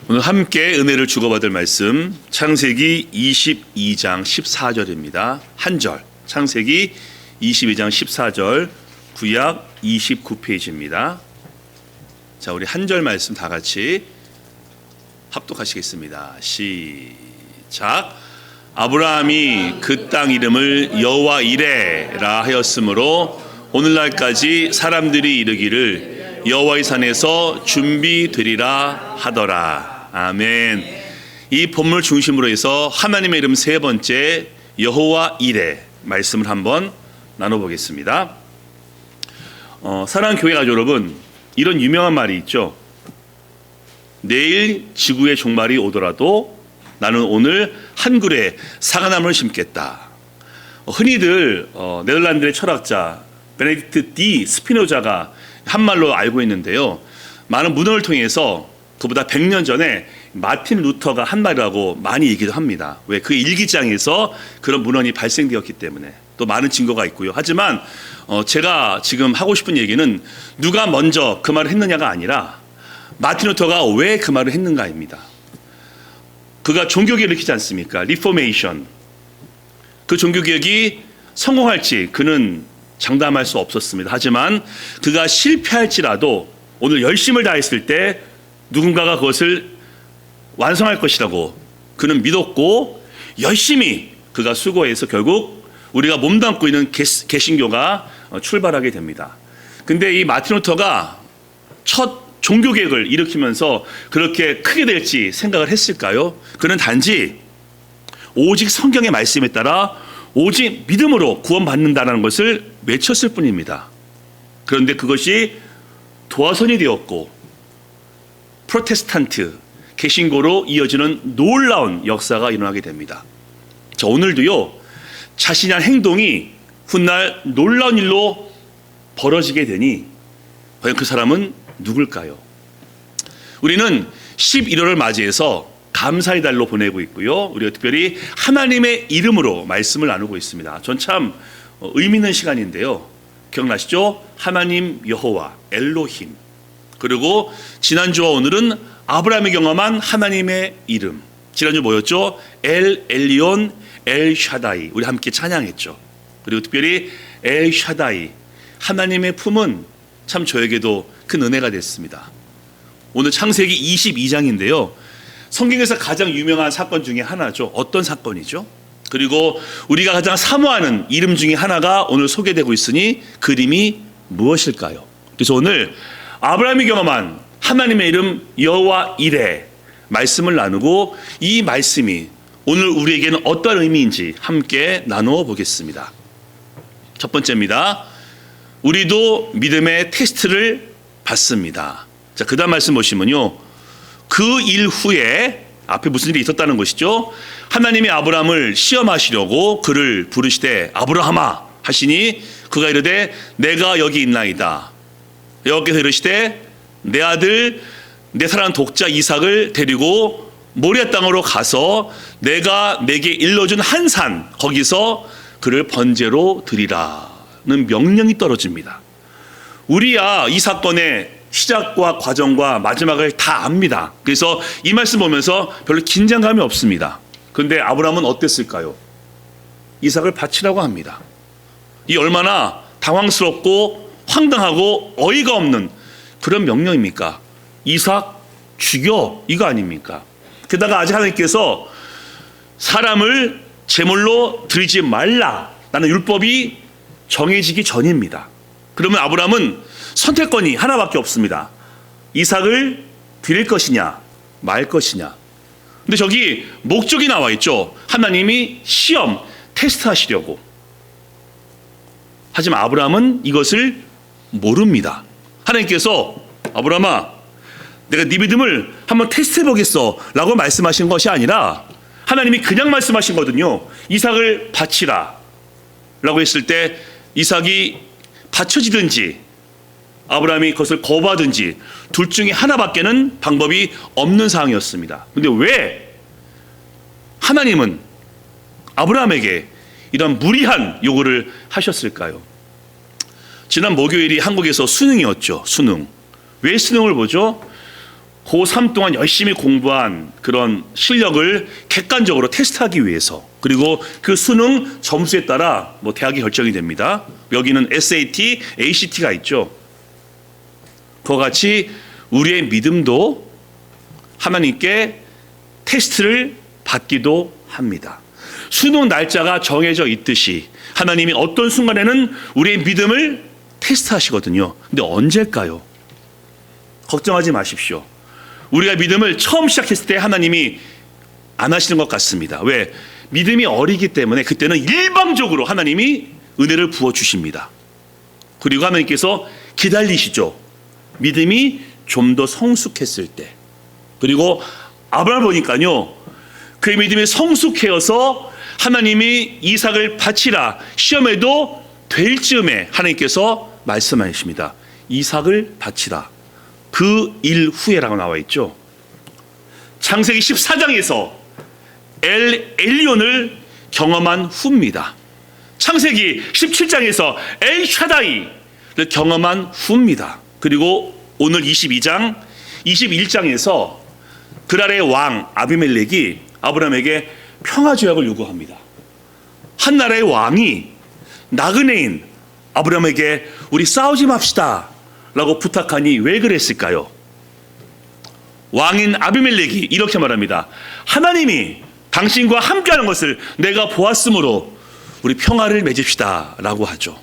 오늘 함께 은혜를 주고받을 말씀 창세기 22장 14절입니다. 한 절, 창세기 22장 14절, 구약 29페이지입니다. 자, 우리 한 절 말씀 다 같이 합독하시겠습니다. 시작. 아브라함이 그 땅 이름을 여호와 이레라 하였으므로 오늘날까지 사람들이 이르기를 여호와의 산에서 준비되리라 하더라. 아멘. 이 본문을 중심으로 해서 하나님의 이름 세 번째 여호와 이레 말씀을 한번 나눠보겠습니다. 사랑하는 교회 가족 여러분, 이런 유명한 말이 있죠. 내일 지구의 종말이 오더라도 나는 오늘 한 그루의 사과나무를 심겠다. 흔히들 네덜란드의 철학자 베네딕트 디 스피노자가 한 말로 알고 있는데요. 많은 문헌을 통해서 그보다 100년 전에 마틴 루터가 한 말이라고 많이 얘기도 합니다. 왜? 그 일기장에서 그런 문헌이 발생되었기 때문에. 또 많은 증거가 있고요. 하지만 제가 지금 하고 싶은 얘기는 누가 먼저 그 말을 했느냐가 아니라 마틴 루터가 왜 그 말을 했는가입니다. 그가 종교개혁을 일으키지 않습니까? 리포메이션. 그 종교개혁이 성공할지 그는 장담할 수 없었습니다. 하지만 그가 실패할지라도 오늘 열심을 다했을 때 누군가가 그것을 완성할 것이라고 그는 믿었고 열심히 그가 수고해서 결국 우리가 몸담고 있는 개신교가 출발하게 됩니다. 근데 이 마틴 루터가 첫 종교개혁을 일으키면서 그렇게 크게 될지 생각을 했을까요? 그는 단지 오직 성경의 말씀에 따라 오직 믿음으로 구원받는다는 것을 외쳤을 뿐입니다. 그런데 그것이 도화선이 되었고 프로테스탄트 개신교로 이어지는 놀라운 역사가 일어나게 됩니다. 자, 오늘도요, 자신의 한 행동이 훗날 놀라운 일로 벌어지게 되니 과연 그 사람은 누굴까요? 우리는 11월을 맞이해서 감사의 달로 보내고 있고요. 우리가 특별히 하나님의 이름으로 말씀을 나누고 있습니다. 전 참 의미 있는 시간인데요. 기억나시죠? 하나님 여호와 엘로힘. 그리고 지난주와 오늘은 아브라함이 경험한 하나님의 이름. 지난주 뭐였죠? 엘 엘리온 엘 샤다이. 우리 함께 찬양했죠. 그리고 특별히 엘 샤다이, 하나님의 품은 참 저에게도 큰 은혜가 됐습니다. 오늘 창세기 22장인데요. 성경에서 가장 유명한 사건 중에 하나죠. 어떤 사건이죠? 그리고 우리가 가장 사모하는 이름 중에 하나가 오늘 소개되고 있으니 그 이름이 무엇일까요? 그래서 오늘 아브라함이 경험한 하나님의 이름 여호와 이레 말씀을 나누고 이 말씀이 오늘 우리에게는 어떤 의미인지 함께 나누어 보겠습니다. 첫 번째입니다. 우리도 믿음의 테스트를 받습니다. 자, 그 다음 말씀 보시면요. 그 일 후에 앞에 무슨 일이 있었다는 것이죠. 하나님이 아브라함을 시험하시려고 그를 부르시되 아브라함아 하시니 그가 이르되 내가 여기 있나이다. 여호와께서 이르시되 내 아들 내 사랑하는 독자 이삭을 데리고 모리아 땅으로 가서 내가 내게 일러준 한 산 거기서 그를 번제로 드리라는 명령이 떨어집니다. 우리야 이 사건의 시작과 과정과 마지막을 다 압니다. 그래서 이 말씀 보면서 별로 긴장감이 없습니다. 그런데 아브라함은 어땠을까요? 이삭을 바치라고 합니다. 이 얼마나 당황스럽고 황당하고 어이가 없는 그런 명령입니까? 이삭 죽여, 이거 아닙니까? 게다가 아직 하나님께서 사람을 제물로 드리지 말라라는 율법이 정해지기 전입니다. 그러면 아브라함은 선택권이 하나밖에 없습니다. 이삭을 드릴 것이냐 말 것이냐. 근데 저기 목적이 나와 있죠. 하나님이 시험, 테스트하시려고. 하지만 아브라함은 이것을 모릅니다. 하나님께서 아브라함아 내가 네 믿음을 한번 테스트해 보겠어 라고 말씀하신 것이 아니라 하나님이 그냥 말씀하신 거거든요. 이삭을 바치라 라고 했을 때 이삭이 바쳐지든지 아브라함이 그것을 거부하든지 둘 중에 하나밖에는 방법이 없는 상황이었습니다. 그런데 왜 하나님은 아브라함에게 이런 무리한 요구를 하셨을까요? 지난 목요일이 한국에서 수능이었죠. 수능. 왜 수능을 보죠? 고3 동안 열심히 공부한 그런 실력을 객관적으로 테스트하기 위해서, 그리고 그 수능 점수에 따라 뭐 대학이 결정이 됩니다. 여기는 SAT, ACT가 있죠. 그와 같이 우리의 믿음도 하나님께 테스트를 받기도 합니다. 수능 날짜가 정해져 있듯이 하나님이 어떤 순간에는 우리의 믿음을 테스트하시거든요. 근데 언제일까요? 걱정하지 마십시오. 우리가 믿음을 처음 시작했을 때 하나님이 안 하시는 것 같습니다. 왜? 믿음이 어리기 때문에 그때는 일방적으로 하나님이 은혜를 부어주십니다. 그리고 하나님께서 기다리시죠. 믿음이 좀 더 성숙했을 때. 그리고 아브라함을 보니까요, 그의 믿음이 성숙해서 하나님이 이삭을 바치라 시험에도 될 즈음에 하나님께서 말씀하십니다. 이삭을 바치라. 그 일 후에라고 나와 있죠. 창세기 14장에서 엘 엘리온을 경험한 후입니다. 창세기 17장에서 엘 샤다이를 경험한 후입니다. 그리고 오늘 22장, 21장에서 그랄의 왕 아비멜렉이 아브라함에게 평화조약을 요구합니다. 한 나라의 왕이 나그네인 아브라함에게 우리 싸우지 맙시다 라고 부탁하니 왜 그랬을까요? 왕인 아비멜렉이 이렇게 말합니다. 하나님이 당신과 함께하는 것을 내가 보았으므로 우리 평화를 맺읍시다 라고 하죠.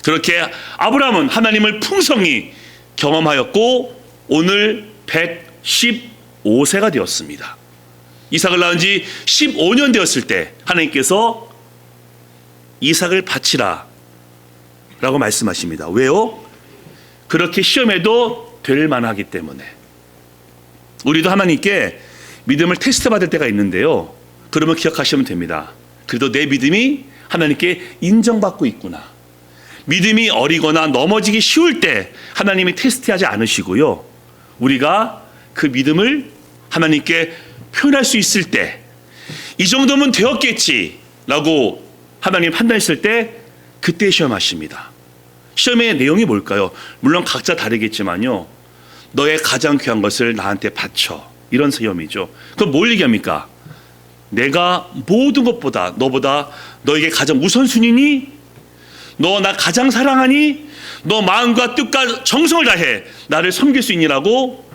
그렇게 아브라함은 하나님을 풍성히 경험하였고 오늘 115세가 되었습니다. 이삭을 낳은 지 15년 되었을 때 하나님께서 이삭을 바치라 라고 말씀하십니다. 왜요? 그렇게 시험에도 될 만하기 때문에. 우리도 하나님께 믿음을 테스트 받을 때가 있는데요, 그러면 기억하시면 됩니다. 그래도 내 믿음이 하나님께 인정받고 있구나. 믿음이 어리거나 넘어지기 쉬울 때 하나님이 테스트하지 않으시고요, 우리가 그 믿음을 하나님께 표현할 수 있을 때 이 정도면 되었겠지 라고 하나님 판단했을 때 그때 시험하십니다. 시험의 내용이 뭘까요? 물론 각자 다르겠지만요, 너의 가장 귀한 것을 나한테 바쳐, 이런 시험이죠. 그럼 뭘 얘기합니까? 내가 모든 것보다 너보다 너에게 가장 우선순위니? 너 나 가장 사랑하니? 너 마음과 뜻과 정성을 다해 나를 섬길 수 있니라고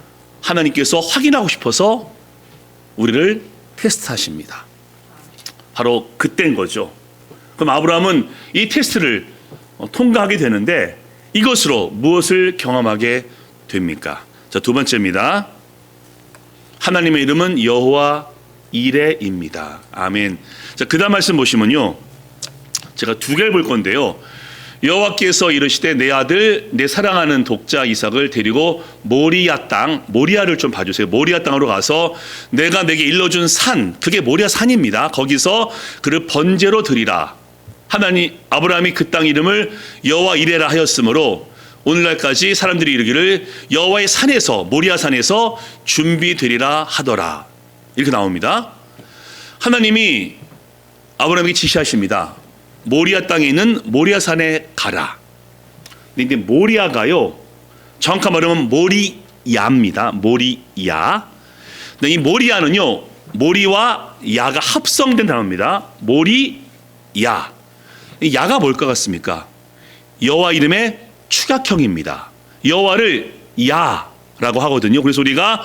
하나님께서 확인하고 싶어서 우리를 테스트하십니다. 바로 그때인 거죠. 그럼 아브라함은 이 테스트를 통과하게 되는데 이것으로 무엇을 경험하게 됩니까? 자, 두 번째입니다. 하나님의 이름은 여호와 이레입니다. 아멘. 자, 그다음 말씀 보시면요, 제가 두 개를 볼 건데요. 여호와께서 이르시되 내 아들 내 사랑하는 독자 이삭을 데리고 모리아 땅, 모리아를 좀 봐주세요. 모리아 땅으로 가서 내가 내게 일러준 산, 그게 모리아 산입니다. 거기서 그를 번제로 드리라. 하나님 아브라함이 그 땅 이름을 여호와 이레라 하였으므로 오늘날까지 사람들이 이르기를 여호와의 산에서, 모리아 산에서 준비되리라 하더라. 이렇게 나옵니다. 하나님이 아브라함에게 지시하십니다. 모리아 땅에 있는 모리아 산에 가라. 근데 모리아가요, 정확한 말하면 모리야입니다. 모리야. 근데 이 모리아는요, 모리와 야가 합성된 단어입니다. 모리야. 이 야가 뭘 것 같습니까? 여호와 이름의 축약형입니다. 여호와를 야라고 하거든요. 그래서 우리가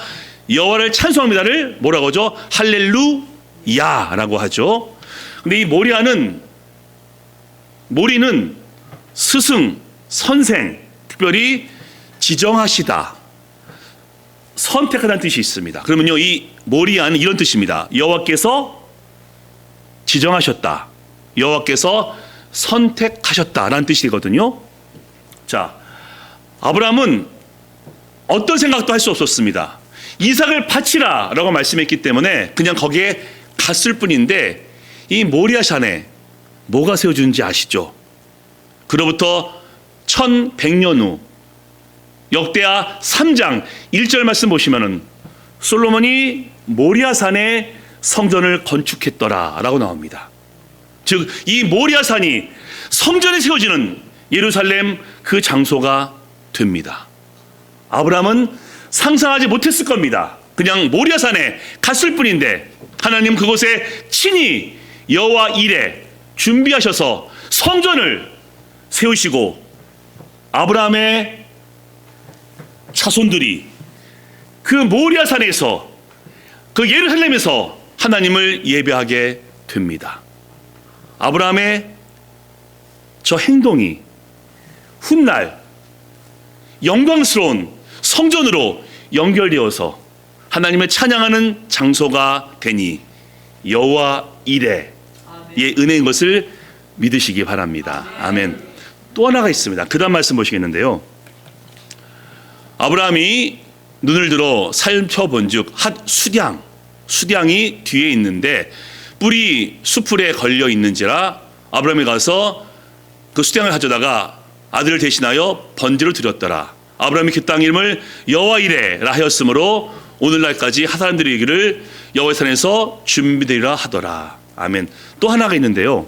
여호와를 찬송합니다를 뭐라고 하죠? 할렐루야라고 하죠. 근데 이 모리는 스승, 선생, 특별히 지정하시다, 선택하다는 뜻이 있습니다. 그러면요, 이 모리아는 이런 뜻입니다. 여호와께서 지정하셨다, 여호와께서 선택하셨다라는 뜻이 되거든요. 자, 아브라함은 어떤 생각도 할 수 없었습니다. 이삭을 바치라 라고 말씀했기 때문에 그냥 거기에 갔을 뿐인데, 이 모리아 산에 뭐가 세워주는지 아시죠? 그로부터 1100년 후 역대하 3장 1절 말씀 보시면은 솔로몬이 모리아 산에 성전을 건축했더라 라고 나옵니다. 즉 이 모리아 산이 성전이 세워지는 예루살렘 그 장소가 됩니다. 아브라함은 상상하지 못했을 겁니다. 그냥 모리아산에 갔을 뿐인데 하나님 그곳에 친히 여호와 이레 준비하셔서 성전을 세우시고 아브라함의 자손들이 그 모리아산에서 그 예루살렘에서 하나님을 예배하게 됩니다. 아브라함의 저 행동이 훗날 영광스러운 성전으로 연결되어서 하나님을 찬양하는 장소가 되니 여호와 이레의 은혜인 것을 믿으시기 바랍니다. 아멘. 또 하나가 있습니다. 그 다음 말씀 보시겠는데요. 아브라함이 눈을 들어 살펴본즉 한 수량이 뒤에 있는데 뿔이 수풀에 걸려 있는지라 아브라함이 가서 그 수량을 가져다가 아들을 대신하여 번제로 드렸더라. 아브라함이 그 땅 이름을 여호와 이레라 하였으므로 오늘날까지 사람들이 이르기를 여호와의 산에서 준비되리라 하더라. 아멘. 또 하나가 있는데요.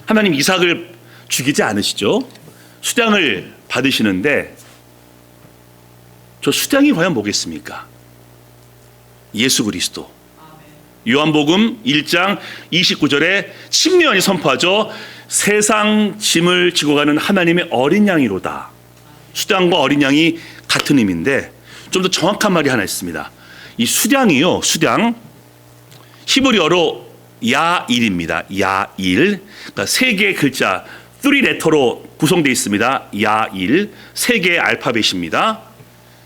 하나님 이삭을 죽이지 않으시죠? 수량을 받으시는데 저 수량이 과연 뭐겠습니까? 예수 그리스도. 요한복음 1장 29절에 침례요한이 선포하죠. 세상 짐을 지고 가는 하나님의 어린 양이로다. 수량과 어린 양이 같은 의미인데 좀 더 정확한 말이 하나 있습니다. 이 수량이요. 수량 히브리어로 야일입니다. 야일. 그러니까 세 개의 글자 3레터로 구성되어 있습니다. 야일. 세 개의 알파벳입니다.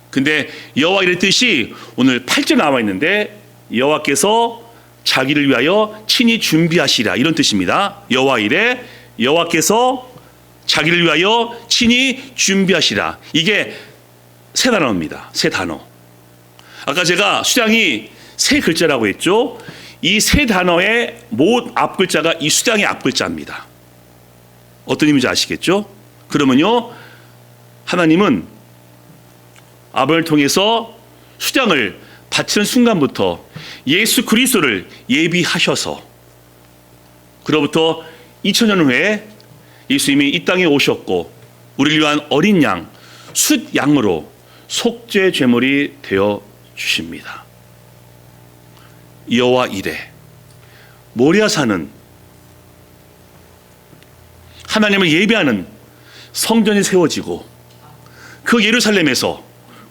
근데 여호와 이레 뜻이 오늘 8절 나와 있는데 여호와께서 자기를 위하여 친히 준비하시라 이런 뜻입니다. 여호와 이레 여호와께서 자기를 위하여 친히 준비하시라. 이게 세 단어입니다. 세 단어. 아까 제가 수량이 세 글자라고 했죠. 이 세 단어의 모 앞글자가 이 수량의 앞글자입니다. 어떤 의미인지 아시겠죠? 그러면요 하나님은 아브라함을 통해서 수량을 바치는 순간부터 예수 그리스도를 예비하셔서 그로부터 2000년 후에 예수님이 이 땅에 오셨고 우리를 위한 어린 양 숫양으로 속죄 제물이 되어 주십니다. 여호와 이레 모리아산은 하나님을 예배하는 성전이 세워지고 그 예루살렘에서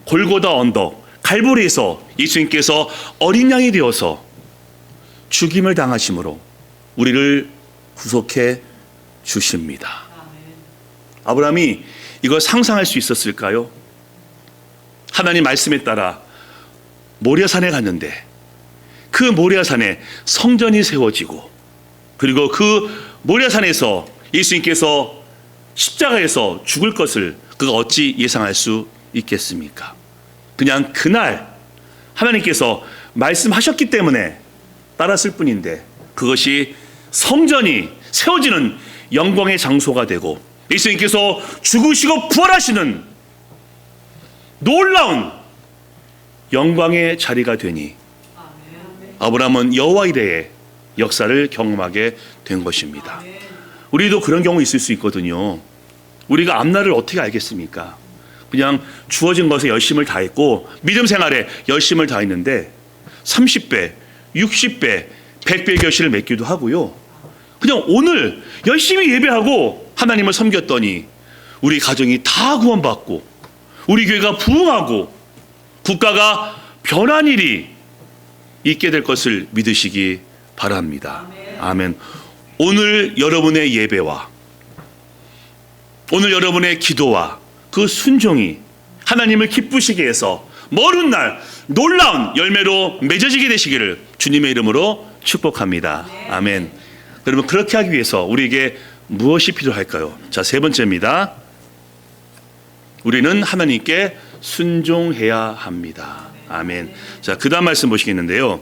골고다 언덕 갈보리에서 예수님께서 어린 양이 되어서 죽임을 당하심으로 우리를 구속해 주십니다. 아브라함이 이걸 상상할 수 있었을까요? 하나님 말씀에 따라 모리아산에 갔는데 그 모리아산에 성전이 세워지고 그리고 그 모리아산에서 예수님께서 십자가에서 죽을 것을 그가 어찌 예상할 수 있겠습니까? 그냥 그날 하나님께서 말씀하셨기 때문에 따랐을 뿐인데 그것이 성전이 세워지는 영광의 장소가 되고 예수님께서 죽으시고 부활하시는 놀라운 영광의 자리가 되니 아브라함은 여호와 이레의 역사를 경험하게 된 것입니다. 우리도 그런 경우 있을 수 있거든요. 우리가 앞날을 어떻게 알겠습니까? 그냥 주어진 것에 열심을 다했고 믿음 생활에 열심을 다했는데 30배, 60배, 100배 결실을 맺기도 하고요. 그냥 오늘 열심히 예배하고 하나님을 섬겼더니 우리 가정이 다 구원받고 우리 교회가 부흥하고 국가가 변한 일이 있게 될 것을 믿으시기 바랍니다. 아멘. 오늘 여러분의 예배와 오늘 여러분의 기도와 그 순종이 하나님을 기쁘시게 해서 먼 훗날 놀라운 열매로 맺어지게 되시기를 주님의 이름으로 축복합니다. 아멘. 여러분 그렇게 하기 위해서 우리에게 무엇이 필요할까요? 자, 세 번째입니다. 우리는 하나님께 순종해야 합니다. 아멘. 자, 그 다음 말씀 보시겠는데요.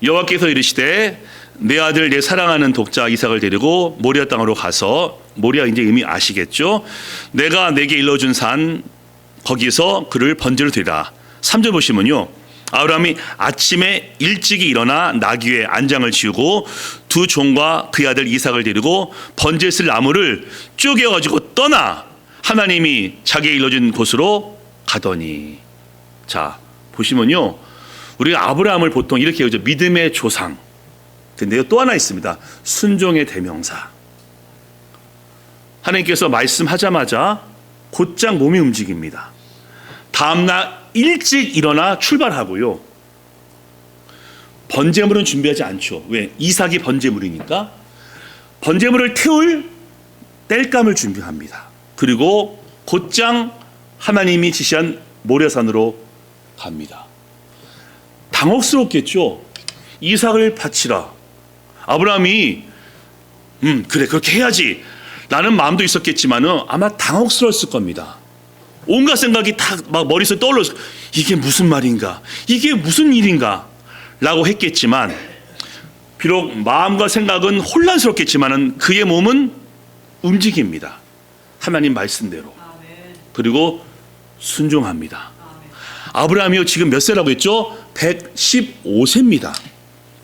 여호와께서 이르시되 내 아들 내 사랑하는 독자 이삭을 데리고 모리아 땅으로 가서 모리아 이제 이미 아시겠죠? 내가 내게 일러준 산 거기서 그를 번제로 드리라. 3절 보시면요. 아브라함이 아침에 일찍이 일어나 나귀의 안장을 지우고 두 종과 그의 아들 이삭을 데리고 번제에 쓸 나무를 쪼개가지고 떠나 하나님이 자기의 일러준 곳으로 가더니 자, 보시면요. 우리가 아브라함을 보통 이렇게 얘기하죠. 믿음의 조상. 근데요, 또 하나 있습니다. 순종의 대명사. 하나님께서 말씀하자마자 곧장 몸이 움직입니다. 다음날 일찍 일어나 출발하고요. 번제물은 준비하지 않죠. 왜? 이삭이 번제물이니까. 번제물을 태울 땔감을 준비합니다. 그리고 곧장 하나님이 지시한 모래산으로 갑니다. 당혹스럽겠죠. 이삭을 바치라. 아브라함이 그래 그렇게 해야지 라는 마음도 있었겠지만은 아마 당혹스러웠을 겁니다. 온갖 생각이 다 막 머릿속에 떠올랐어요. 이게 무슨 말인가? 이게 무슨 일인가? 라고 했겠지만 비록 마음과 생각은 혼란스럽겠지만은 그의 몸은 움직입니다. 하나님 말씀대로. 그리고 순종합니다. 아브라함이요 지금 몇 세라고 했죠? 115세입니다.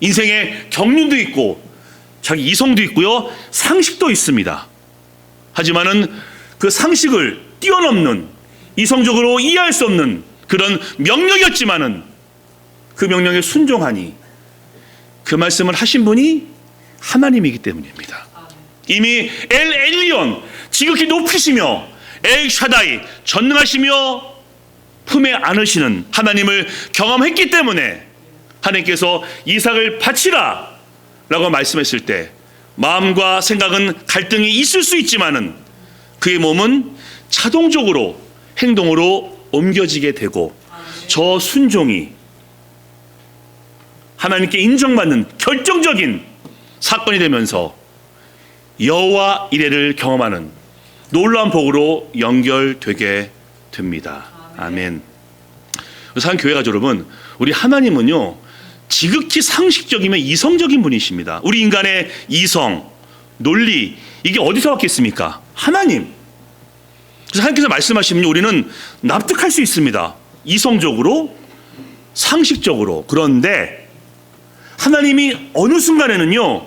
인생에 경륜도 있고 자기 이성도 있고요. 상식도 있습니다. 하지만은 그 상식을 뛰어넘는 이성적으로 이해할 수 없는 그런 명령이었지만은 그 명령에 순종하니 그 말씀을 하신 분이 하나님이기 때문입니다. 이미 엘 엘리온 지극히 높으시며 엘 샤다이 전능하시며 품에 안으시는 하나님을 경험했기 때문에 하나님께서 이삭을 바치라 라고 말씀했을 때 마음과 생각은 갈등이 있을 수 있지만은 그의 몸은 자동적으로 행동으로 옮겨지게 되고 저 순종이 하나님께 인정받는 결정적인 사건이 되면서 여호와 이레를 경험하는 놀라운 복으로 연결되게 됩니다. 아멘. 사랑하는 교회 가족 여러분, 우리 하나님은요 지극히 상식적이며 이성적인 분이십니다. 우리 인간의 이성, 논리 이게 어디서 왔겠습니까? 하나님. 그래서 하나님께서 말씀하시면 우리는 납득할 수 있습니다. 이성적으로, 상식적으로. 그런데 하나님이 어느 순간에는요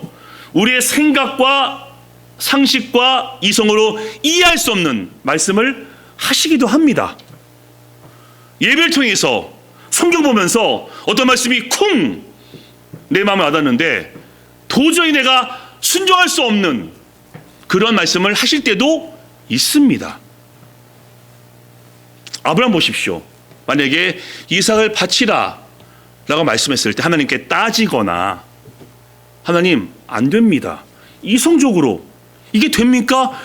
우리의 생각과 상식과 이성으로 이해할 수 없는 말씀을 하시기도 합니다. 예배를 통해서 성경 보면서 어떤 말씀이 쿵 내 마음에 와닿는데 도저히 내가 순종할 수 없는 그런 말씀을 하실 때도 있습니다. 아브라함 보십시오. 만약에 이삭을 바치라 라고 말씀했을 때 하나님께 따지거나 하나님 안 됩니다. 이성적으로 이게 됩니까?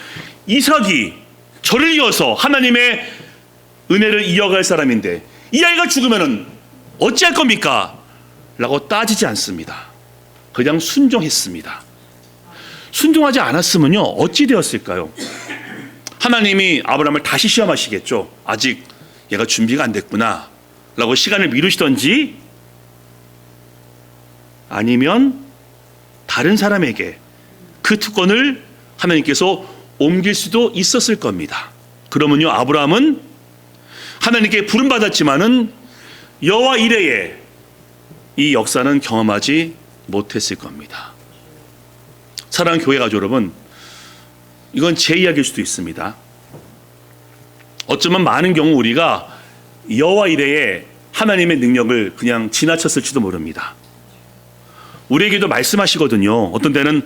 이삭이 저를 이어서 하나님의 은혜를 이어갈 사람인데 이 아이가 죽으면 어찌할 겁니까? 라고 따지지 않습니다. 그냥 순종했습니다. 순종하지 않았으면요 어찌 되었을까요? 하나님이 아브라함을 다시 시험하시겠죠. 아직 얘가 준비가 안 됐구나 라고 시간을 미루시던지 아니면 다른 사람에게 그 특권을 하나님께서 옮길 수도 있었을 겁니다. 그러면요 아브라함은 하나님께 부름받았지만은 여호와 이레의 이 역사는 경험하지 못했을 겁니다. 사랑하는 교회 가족 여러분, 이건 제 이야기일 수도 있습니다. 어쩌면 많은 경우 우리가 여호와 이레의 하나님의 능력을 그냥 지나쳤을지도 모릅니다. 우리에게도 말씀하시거든요. 어떤 때는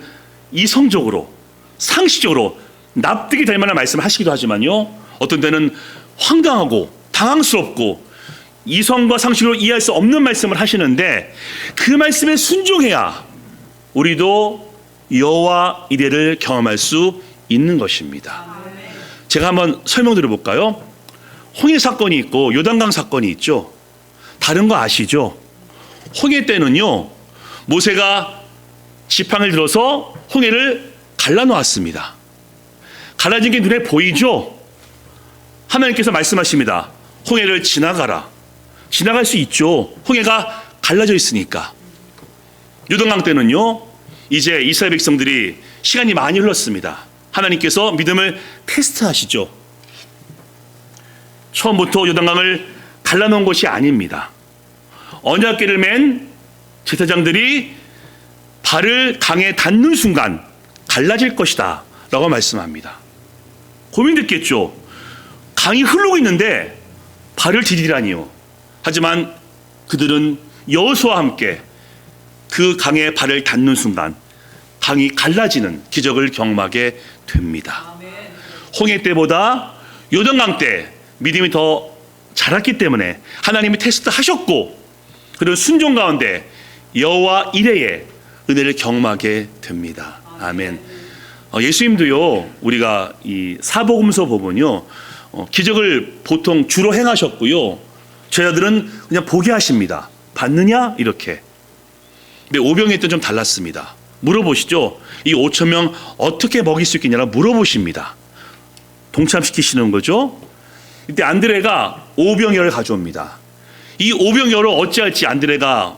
이성적으로, 상식적으로 납득이 될 만한 말씀을 하시기도 하지만요. 어떤 때는 황당하고 당황스럽고 이성과 상식으로 이해할 수 없는 말씀을 하시는데 그 말씀에 순종해야 우리도 여호와 이레를 경험할 수 있는 것입니다. 제가 한번 설명드려 볼까요? 홍해 사건이 있고 요단강 사건이 있죠. 다른 거 아시죠? 홍해 때는요 모세가 지팡이를 들어서 홍해를 갈라놓았습니다. 갈라진 게 눈에 보이죠? 하나님께서 말씀하십니다. 홍해를 지나가라. 지나갈 수 있죠. 홍해가 갈라져 있으니까. 요단강 때는요 이제 이스라엘 백성들이 시간이 많이 흘렀습니다. 하나님께서 믿음을 테스트하시죠. 처음부터 요단강을 갈라놓은 것이 아닙니다. 언약궤를 맨 제사장들이 발을 강에 닿는 순간 갈라질 것이다 라고 말씀합니다. 고민됐겠죠. 강이 흐르고 있는데 발을 디디라니요. 하지만 그들은 여호수아와 함께 그 강에 발을 닿는 순간 강이 갈라지는 기적을 경험하게 됩니다. 홍해 때보다 요단강 때 믿음이 더 자랐기 때문에 하나님이 테스트하셨고, 그런 순종 가운데 여호와 이레의 은혜를 경험하게 됩니다. 아멘. 예수님도요, 우리가 이 사복음서 보면요, 기적을 보통 주로 행하셨고요, 제자들은 그냥 보게 하십니다. 받느냐? 이렇게. 근데 오병이어 때는 좀 달랐습니다. 물어보시죠. 이 5천 명 어떻게 먹일 수 있겠냐고 물어보십니다. 동참시키시는 거죠. 이때 안드레가 오병이어를 가져옵니다. 이 오병이어를 어찌할지 안드레가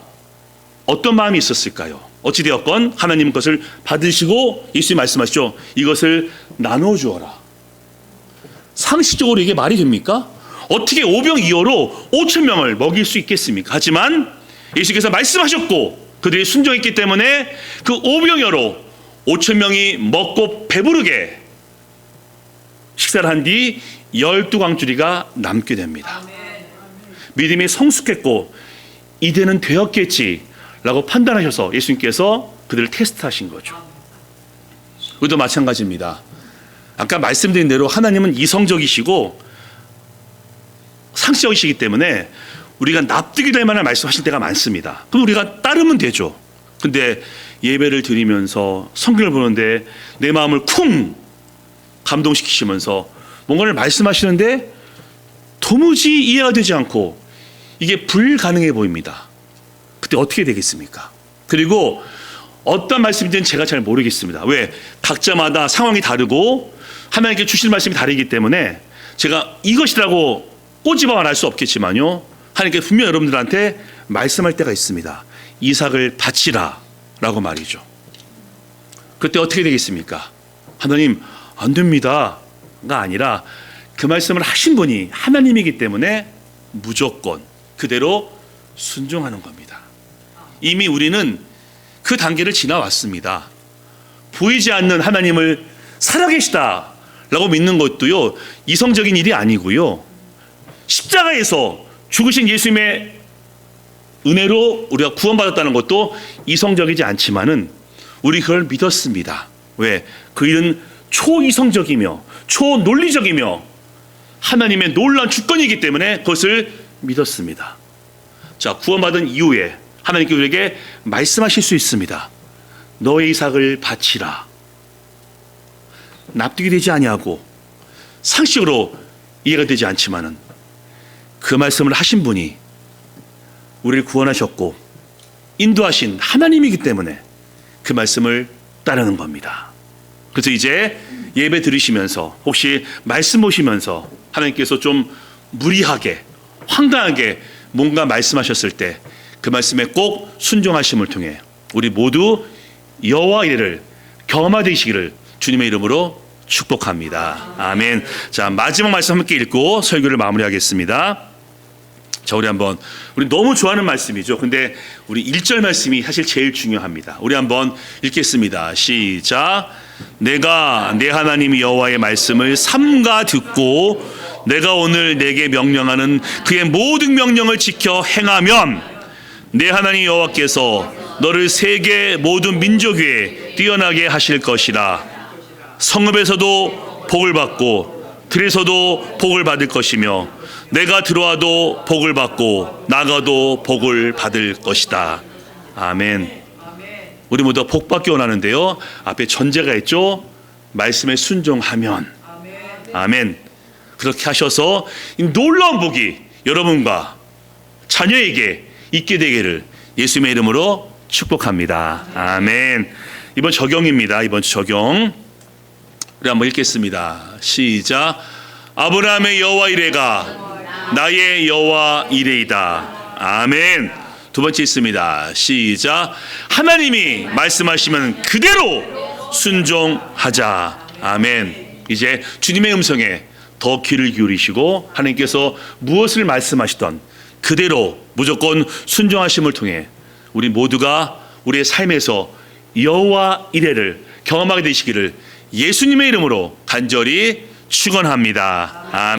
어떤 마음이 있었을까요? 어찌되었건 하나님 것을 받으시고 예수님 말씀하시죠. 이것을 나눠 주어라. 상식적으로 이게 말이 됩니까? 어떻게 오병이어로 5천 명을 먹일 수 있겠습니까? 하지만 예수께서 말씀하셨고 그들이 순종했기 때문에 그 오병이어로 5천 명이 먹고 배부르게 식사를 한 뒤 12광주리가 남게 됩니다. 믿음이 성숙했고 이제는 되었겠지라고 판단하셔서 예수님께서 그들을 테스트하신 거죠. 우리도 마찬가지입니다. 아까 말씀드린 대로 하나님은 이성적이시고 상식적이시기 때문에 우리가 납득이 될 만한 말씀하실 때가 많습니다. 그럼 우리가 따르면 되죠. 근데 예배를 드리면서 성경을 보는데 내 마음을 쿵 감동시키시면서 뭔가를 말씀하시는데 도무지 이해가 되지 않고 이게 불가능해 보입니다. 그때 어떻게 되겠습니까? 그리고 어떤 말씀인지는 제가 잘 모르겠습니다. 왜? 각자마다 상황이 다르고 하나님께 주실 말씀이 다르기 때문에 제가 이것이라고 꼬집어 말할 수 없겠지만요, 하나님께 분명 여러분들한테 말씀할 때가 있습니다. 이삭을 바치라 라고 말이죠. 그때 어떻게 되겠습니까? 하나님 안 됩니다가 아니라 그 말씀을 하신 분이 하나님이기 때문에 무조건 그대로 순종하는 겁니다. 이미 우리는 그 단계를 지나왔습니다. 보이지 않는 하나님을 살아계시다라고 믿는 것도요, 이성적인 일이 아니고요, 십자가에서 죽으신 예수님의 은혜로 우리가 구원받았다는 것도 이성적이지 않지만은 우리 그걸 믿었습니다. 왜? 그 일은 초이성적이며 초논리적이며 하나님의 놀라운 주권이기 때문에 그것을 믿었습니다. 자, 구원받은 이후에 하나님께 우리에게 말씀하실 수 있습니다. 너의 이삭을 바치라. 납득이 되지 아니하고 상식으로 이해가 되지 않지만은 그 말씀을 하신 분이 우리를 구원하셨고 인도하신 하나님이기 때문에 그 말씀을 따르는 겁니다. 그래서 이제 예배 들으시면서 혹시 말씀 보시면서 하나님께서 좀 무리하게 황당하게 뭔가 말씀하셨을 때 그 말씀에 꼭 순종하심을 통해 우리 모두 여호와 이레를 경험하게 되시기를 주님의 이름으로 축복합니다. 아멘. 자, 마지막 말씀 함께 읽고 설교를 마무리하겠습니다. 자, 우리 너무 좋아하는 말씀이죠. 근데 우리 1절 말씀이 사실 제일 중요합니다. 우리 한번 읽겠습니다. 시작. 내가 내 하나님 여호와의 말씀을 삼가 듣고 내가 오늘 내게 명령하는 그의 모든 명령을 지켜 행하면 내 하나님 여호와께서 너를 세계 모든 민족 위에 뛰어나게 하실 것이라. 성읍에서도 복을 받고 들에서도 복을 받을 것이며 내가 들어와도 복을 받고 나가도 복을 받을 것이다. 아멘. 우리 모두 복 받기 원하는데요, 앞에 전제가 있죠. 말씀에 순종하면. 아멘. 그렇게 하셔서 이 놀라운 복이 여러분과 자녀에게 있게 되기를 예수님의 이름으로 축복합니다. 아멘. 이번 적용입니다. 이번 적용 우리 한번 읽겠습니다. 시작. 아브라함의 여호와 이레가 나의 여호와 이레이다. 아멘. 두 번째 있습니다. 시작. 하나님이 말씀하시면 그대로 순종하자. 아멘. 이제 주님의 음성에 더 귀를 기울이시고 하나님께서 무엇을 말씀하시던 그대로 무조건 순종하심을 통해 우리 모두가 우리의 삶에서 여호와 이레를 경험하게 되시기를 예수님의 이름으로 간절히 축원합니다. 아멘.